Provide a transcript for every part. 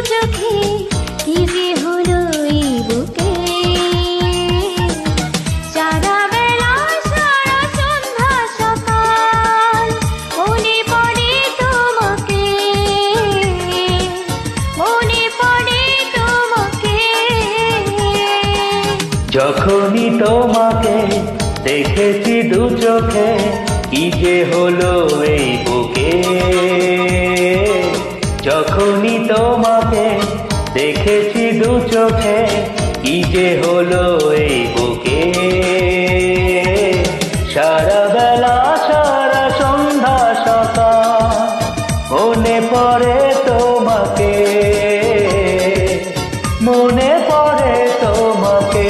চোখে কি যে হলো এই বুকে সারা বেলা সারা সন্ধ্যা সকাল মনে পড়ে তোমাকে মনে পড়ে তোমাকে যখনই তোমাকে দেখেছি দু চোখে কি যে হলো এই বুকে যখনই তোমাকে দেখেছি দু চোখে কি যে হলো এই বুকে সারা বেলা সারা সন্ধ্যা সকাল মনে পড়ে তোমাকে মনে পড়ে তোমাকে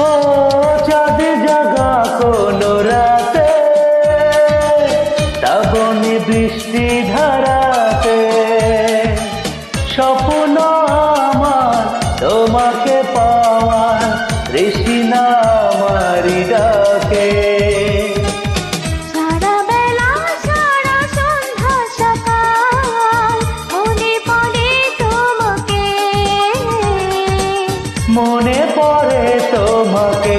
ও চাঁদ জাগা কোনো রাতে শ্রাবণী বৃষ্টি ধারাতে স্বপ্ন আমার তোমাকে পাওয়ার তৃষ্ণা আমারি ডাকে সারা বেলা সারা সন্ধ্যা সকাল মনে পড়ে তোমাকে মনে পড়ে তোমাকে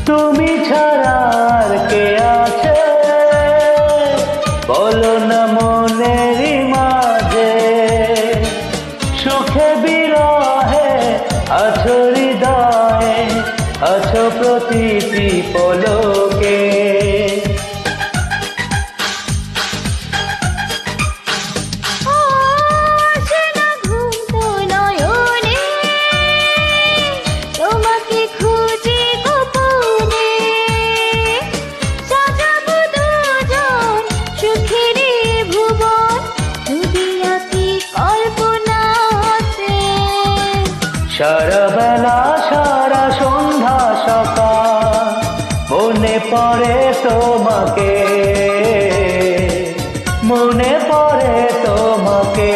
তুমি ছাড়া আর কে আছে বলো না মনের মাঝে সুখে বিরহে আছো হৃদয়ে আছো প্রতিটি পলকে সারা বেলা সারা সন্ধ্যা সকাল মনে পড়ে তোমাকে মনে পড়ে তোমাকে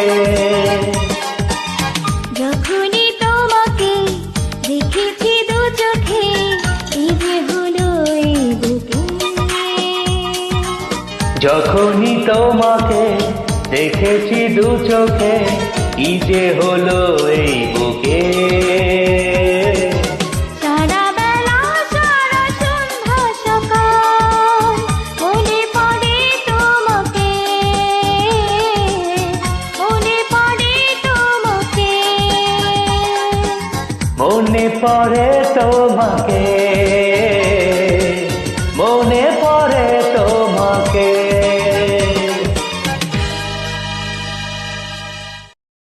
যখনই তোমাকে দেখেছি দু চোখে এই যে হলো এই বুকে যখনই তোমাকে দেখেছি দু চোখে কি যে হলো এই বুকে সারা বেলা সারা সন্ধ্যা সকাল মনে পড়ে তোমাকে মনে পড়ে তোমাকে মনে পড়ে তোমাকে